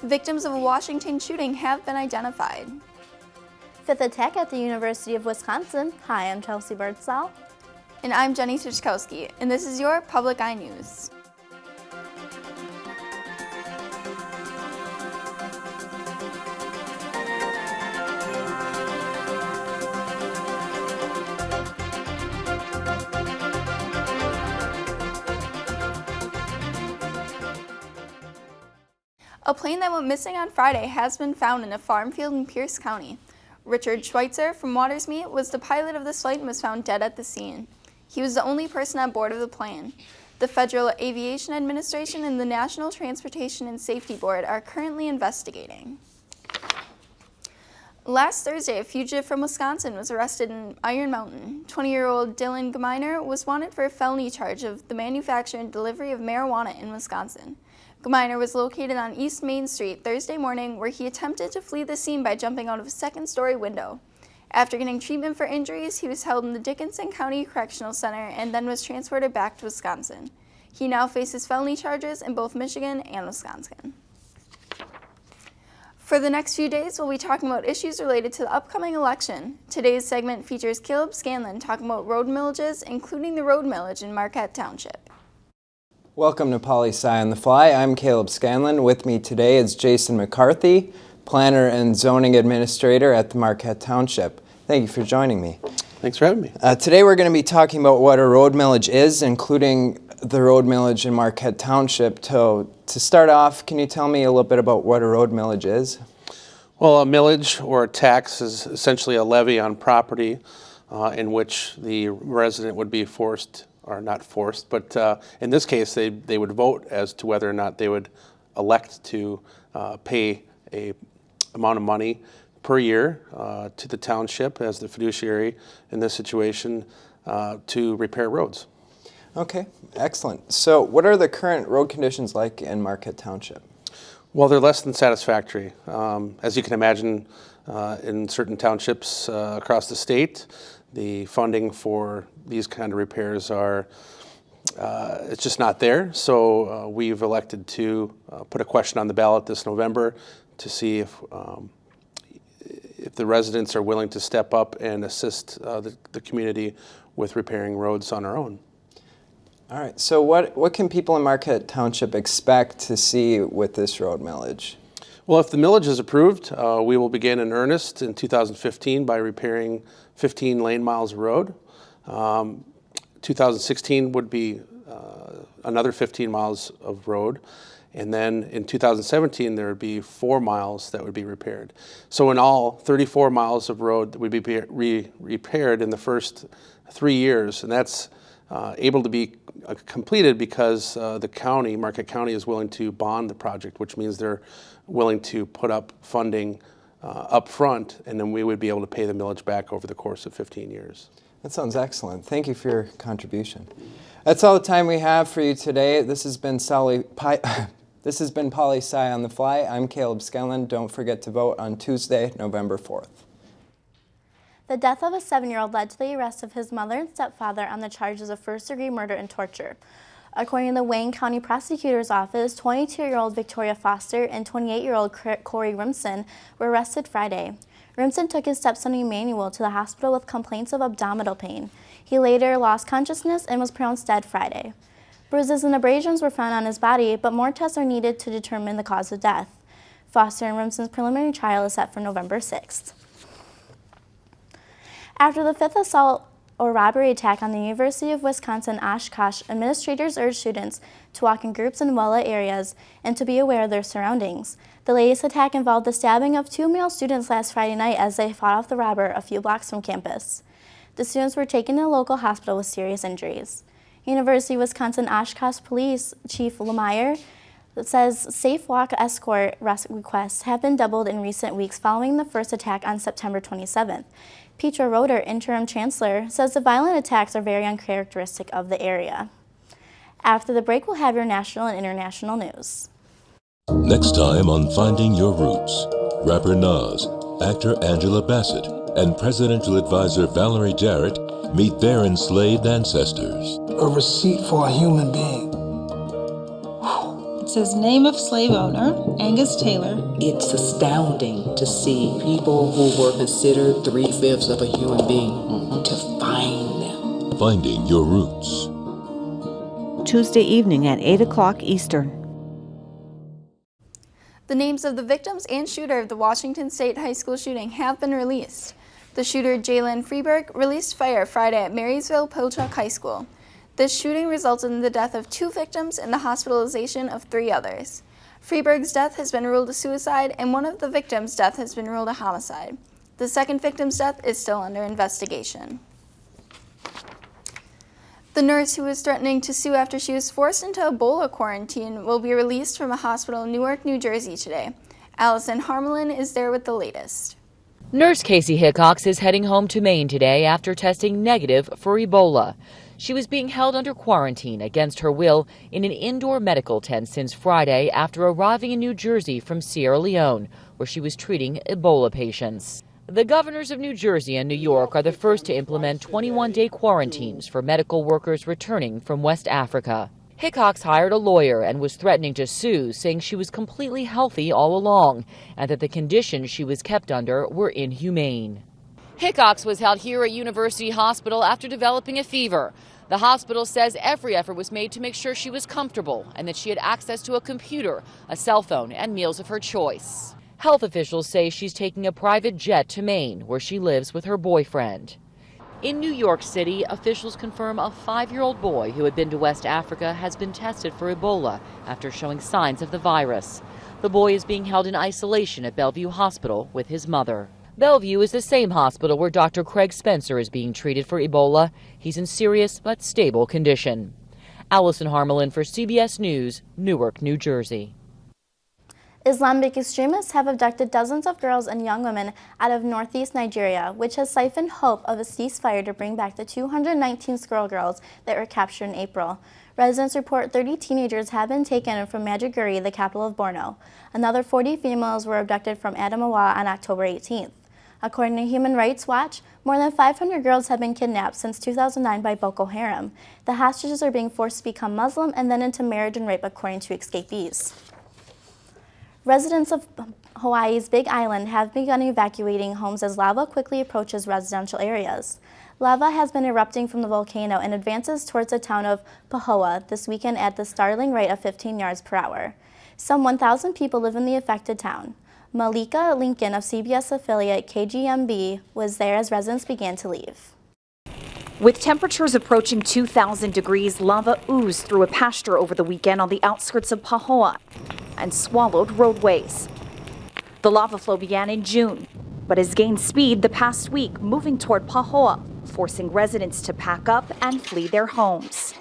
Victims of a Washington shooting have been identified. Fifth attack at the University of Wisconsin. Hi, I'm Chelsea Birdsall. And I'm Jenny Tuchkowski, and this is your Public Eye News. A plane that went missing on Friday has been found in a farm field in Pierce County. Richard Schweitzer from Watersmeet was the pilot of this flight and was found dead at the scene. He was the only person on board of the plane. The Federal Aviation Administration and the National Transportation and Safety Board are currently investigating. Last Thursday, a fugitive from Wisconsin was arrested in Iron Mountain. 20-year-old Dylan Geminer was wanted for a felony charge of the manufacture and delivery of marijuana in Wisconsin. Geminer was located on East Main Street Thursday morning, where he attempted to flee the scene by jumping out of a second-story window. After getting treatment for injuries, he was held in the Dickinson County Correctional Center and then was transported back to Wisconsin. He now faces felony charges in both Michigan and Wisconsin. For the next few days, we'll be talking about issues related to the upcoming election. Today's segment features Caleb Scanlon talking about road millages, including the road millage in Marquette Township. Welcome to Poli-Sci on the Fly. I'm Caleb Scanlon. With me today is Jason McCarthy, Planner and Zoning Administrator at the Marquette Township. Thank you for joining me. Thanks for having me. Today we're going to be talking about what a road millage is, including the road millage in Marquette Township. To start off, can you tell me a little bit about what a road millage is? Well, a millage or a tax is essentially a levy on property in which the resident would be forced, or not forced, but in this case they would vote as to whether or not they would elect to pay a amount of money per year to the township as the fiduciary in this situation to repair roads. Okay, excellent. So what are the current road conditions like in Marquette Township? Well, they're less than satisfactory. As you can imagine, in certain townships across the state, the funding for these kind of repairs are, it's just not there. So we've elected to put a question on the ballot this November to see if the residents are willing to step up and assist the community with repairing roads on our own. All right, so what can people in Marquette Township expect to see with this road millage? Well, if the millage is approved, we will begin in earnest in 2015 by repairing 15 lane miles of road. 2016 would be another 15 miles of road. And then in 2017, there would be 4 miles that would be repaired. So in all, 34 miles of road that would be repaired in the first 3 years. And that's able to be completed because the county, Marquette County, is willing to bond the project, which means they're willing to put up funding up front, and then we would be able to pay the millage back over the course of 15 years. That sounds excellent. Thank you for your contribution. That's all the time we have for you today. This has been Poli-Sci on the Fly. I'm Caleb Scanlon. Don't forget to vote on Tuesday, November 4th. The death of a 7-year-old led to the arrest of his mother and stepfather on the charges of first-degree murder and torture. According to the Wayne County Prosecutor's Office, 22-year-old Victoria Foster and 28-year-old Corey Rimson were arrested Friday. Rimson took his stepson Emmanuel to the hospital with complaints of abdominal pain. He later lost consciousness and was pronounced dead Friday. Bruises and abrasions were found on his body, but more tests are needed to determine the cause of death. Foster and Rimson's preliminary trial is set for November 6th. After the fifth assault or robbery attack on the University of Wisconsin-Oshkosh, administrators urged students to walk in groups in well-lit areas and to be aware of their surroundings. The latest attack involved the stabbing of 2 male students last Friday night as they fought off the robber a few blocks from campus. The students were taken to a local hospital with serious injuries. University of Wisconsin-Oshkosh Police Chief Lemire says safe walk escort requests have been doubled in recent weeks following the first attack on September 27th. Petra Roeder, interim chancellor, says the violent attacks are very uncharacteristic of the area. After the break, we'll have your national and international news. Next time on Finding Your Roots, rapper Nas, actor Angela Bassett, and presidential advisor Valerie Jarrett meet their enslaved ancestors. A receipt for a human being. says name of slave owner, Angus Taylor. It's astounding to see people who were considered 3/5 of a human being to find them. Finding Your Roots. Tuesday evening at 8 o'clock Eastern. The names of the victims and shooter of the Washington State High School shooting have been released. The shooter, Jalen Freeberg, released fire Friday at Marysville-Pilchuck High School. This shooting resulted in the death of 2 victims and the hospitalization of 3 others. Freeberg's death has been ruled a suicide, and one of the victims' death has been ruled a homicide. The second victim's death is still under investigation. The nurse who was threatening to sue after she was forced into Ebola quarantine will be released from a hospital in Newark, New Jersey today. Allison Harmelin is there with the latest. Nurse Casey Hickox is heading home to Maine today after testing negative for Ebola. She was being held under quarantine against her will in an indoor medical tent since Friday after arriving in New Jersey from Sierra Leone, where she was treating Ebola patients. The governors of New Jersey and New York are the first to implement 21-day quarantines for medical workers returning from West Africa. Hickox hired a lawyer and was threatening to sue, saying she was completely healthy all along and that the conditions she was kept under were inhumane. Hickox was held here at University Hospital after developing a fever. The hospital says every effort was made to make sure she was comfortable and that she had access to a computer, a cell phone, and meals of her choice. Health officials say she's taking a private jet to Maine, where she lives with her boyfriend. In New York City, officials confirm a 5-year-old boy who had been to West Africa has been tested for Ebola after showing signs of the virus. The boy is being held in isolation at Bellevue Hospital with his mother. Bellevue is the same hospital where Dr. Craig Spencer is being treated for Ebola. He's in serious but stable condition. Allison Harmelin for CBS News, Newark, New Jersey. Islamic extremists have abducted dozens of girls and young women out of northeast Nigeria, which has siphoned hope of a ceasefire to bring back the 219 girls that were captured in April. Residents report 30 teenagers have been taken from Maiduguri, the capital of Borno. Another 40 females were abducted from Adamawa on October 18th. According to Human Rights Watch, more than 500 girls have been kidnapped since 2009 by Boko Haram. The hostages are being forced to become Muslim and then into marriage and rape, according to escapees. Residents of Hawaii's Big Island have begun evacuating homes as lava quickly approaches residential areas. Lava has been erupting from the volcano and advances towards the town of Pahoa this weekend at the startling rate of 15 yards per hour. Some 1,000 people live in the affected town. Malika Lincoln of CBS affiliate KGMB was there as residents began to leave. With temperatures approaching 2,000 degrees, lava oozed through a pasture over the weekend on the outskirts of Pahoa and swallowed roadways. The lava flow began in June, but has gained speed the past week, moving toward Pahoa, forcing residents to pack up and flee their homes.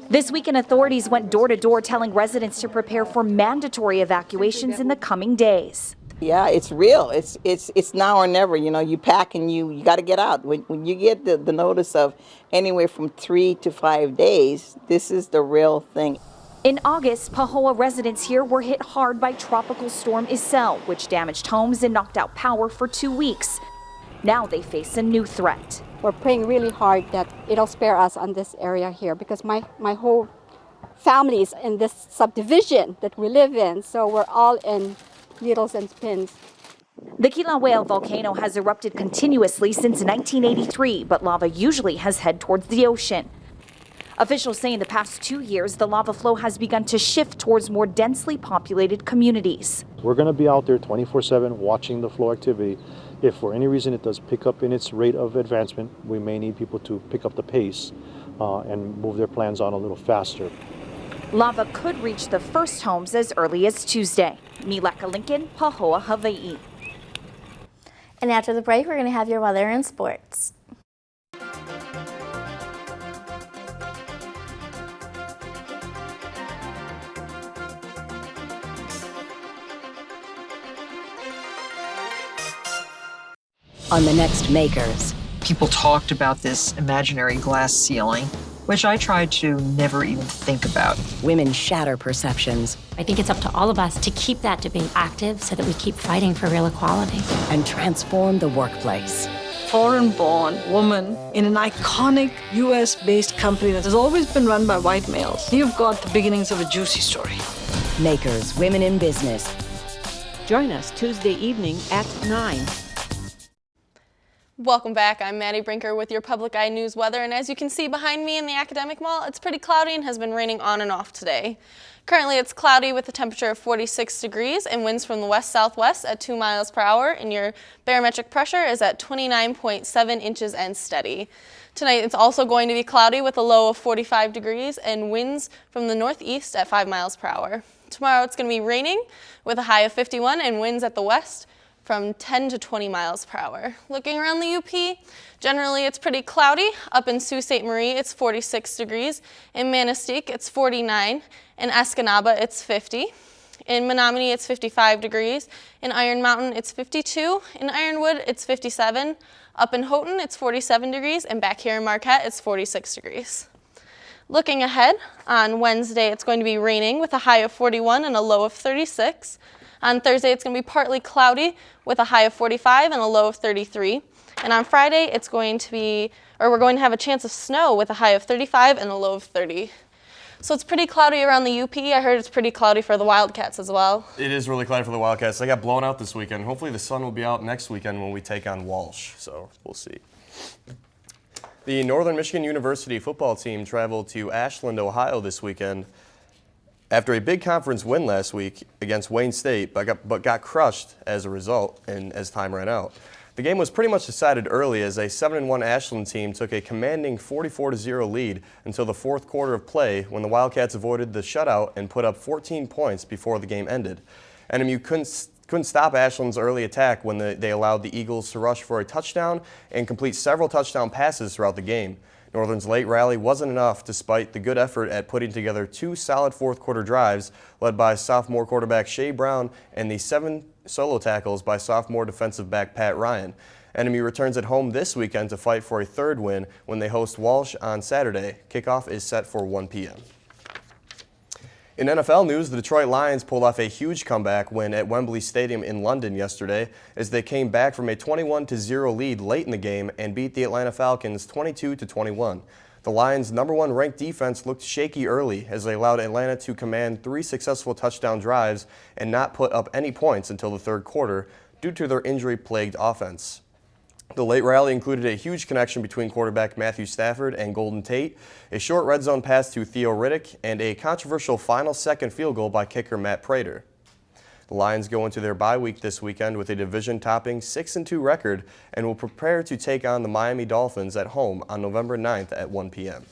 This weekend, authorities went door to door telling residents to prepare for mandatory evacuations in the coming days. Yeah, it's real. It's now or never. You know, you pack and you got to get out. When you get the notice of anywhere from 3 to 5 days, this is the real thing. In August, Pahoa residents here were hit hard by Tropical Storm Isel, which damaged homes and knocked out power for 2 weeks. Now they face a new threat. We're praying really hard that it'll spare us on this area here because my whole family is in this subdivision that we live in, so we're all in needles and pins. The Kilauea volcano has erupted continuously since 1983, but lava usually has head towards the ocean. Officials say in the past 2 years, the lava flow has begun to shift towards more densely populated communities. We're going to be out there 24/7 watching the flow activity. If for any reason it does pick up in its rate of advancement, we may need people to pick up the pace and move their plans on a little faster. Lava could reach the first homes as early as Tuesday. Milaka Lincoln, Pahoa, Hawaii. And after the break, we're going to have your weather and sports. On the next Makers. People talked about this imaginary glass ceiling, which I tried to never even think about. Women shatter perceptions. I think it's up to all of us to keep that debate active so that we keep fighting for real equality. And transform the workplace. Foreign-born woman in an iconic US-based company that has always been run by white males. You've got the beginnings of a juicy story. Makers, Women in Business. Join us Tuesday evening at 9. Welcome back. I'm Maddie Brinker with your Public Eye News weather, and as you can see behind me in the Academic Mall, it's pretty cloudy and has been raining on and off today. Currently it's cloudy with a temperature of 46 degrees and winds from the west-southwest at 2 miles per hour, and your barometric pressure is at 29.7 inches and steady. Tonight it's also going to be cloudy with a low of 45 degrees and winds from the northeast at 5 miles per hour. Tomorrow it's going to be raining with a high of 51 and winds at the west from 10 to 20 miles per hour. Looking around the UP, generally it's pretty cloudy. Up in Sault Ste. Marie, it's 46 degrees. In Manistee, it's 49. In Escanaba, it's 50. In Menominee, it's 55 degrees. In Iron Mountain, it's 52. In Ironwood, it's 57. Up in Houghton, it's 47 degrees. And back here in Marquette, it's 46 degrees. Looking ahead, on Wednesday, it's going to be raining with a high of 41 and a low of 36. On Thursday, it's going to be partly cloudy with a high of 45 and a low of 33. And on Friday, we're going to have a chance of snow with a high of 35 and a low of 30. So it's pretty cloudy around the UP. I heard it's pretty cloudy for the Wildcats as well. It is really cloudy for the Wildcats. They got blown out this weekend. Hopefully the sun will be out next weekend when we take on Walsh. So we'll see. The Northern Michigan University football team traveled to Ashland, Ohio this weekend after a big conference win last week against Wayne State, but got crushed as a result and as time ran out. The game was pretty much decided early as a 7-1 Ashland team took a commanding 44-0 lead until the fourth quarter of play when the Wildcats avoided the shutout and put up 14 points before the game ended. NMU couldn't stop Ashland's early attack when they allowed the Eagles to rush for a touchdown and complete several touchdown passes throughout the game. Northern's late rally wasn't enough despite the good effort at putting together 2 solid fourth quarter drives led by sophomore quarterback Shea Brown and the 7 solo tackles by sophomore defensive back Pat Ryan. NMU returns at home this weekend to fight for a third win when they host Walsh on Saturday. Kickoff is set for 1 p.m. In NFL news, the Detroit Lions pulled off a huge comeback win at Wembley Stadium in London yesterday as they came back from a 21-0 lead late in the game and beat the Atlanta Falcons 22-21. The Lions' #1 ranked defense looked shaky early as they allowed Atlanta to command 3 successful touchdown drives and not put up any points until the third quarter due to their injury-plagued offense. The late rally included a huge connection between quarterback Matthew Stafford and Golden Tate, a short red zone pass to Theo Riddick, and a controversial final-second field goal by kicker Matt Prater. The Lions go into their bye week this weekend with a division-topping 6-2 record and will prepare to take on the Miami Dolphins at home on November 9th at 1 p.m.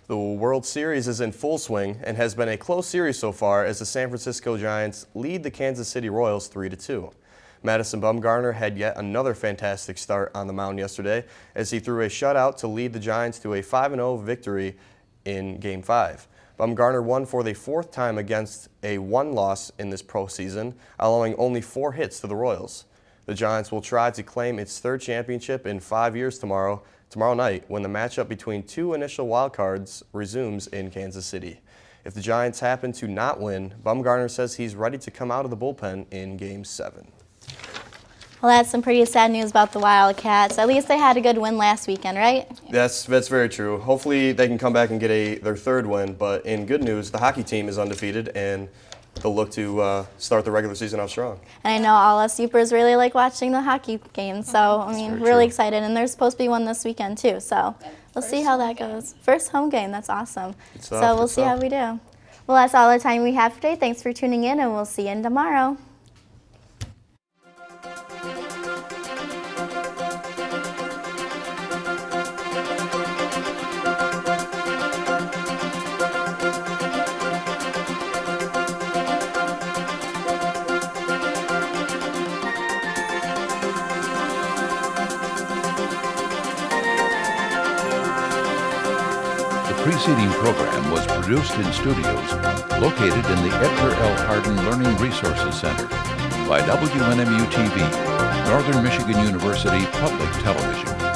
The World Series is in full swing and has been a close series so far as the San Francisco Giants lead the Kansas City Royals 3-2. Madison Bumgarner had yet another fantastic start on the mound yesterday as he threw a shutout to lead the Giants to a 5-0 victory in Game 5. Bumgarner won for the 4th time against a 1 loss in this postseason, allowing only 4 hits to the Royals. The Giants will try to claim its 3rd championship in 5 years tomorrow night when the matchup between 2 initial wildcards resumes in Kansas City. If the Giants happen to not win, Bumgarner says he's ready to come out of the bullpen in Game 7. Well, that's some pretty sad news about the Wildcats. At least they had a good win last weekend, right? That's very true. Hopefully they can come back and get their 3rd win, but in good news, the hockey team is undefeated and they'll look to start the regular season off strong. And I know all us Upers really like watching the hockey games, so I mean, really excited. And there's supposed to be one this weekend too, so we'll see how that goes. First home game, that's awesome. So we'll see how we do. Well, that's all the time we have today. Thanks for tuning in, and we'll see you tomorrow. The preceding program was produced in studios located in the Edgar L. Hardin Learning Resources Center by WNMU-TV, Northern Michigan University Public Television.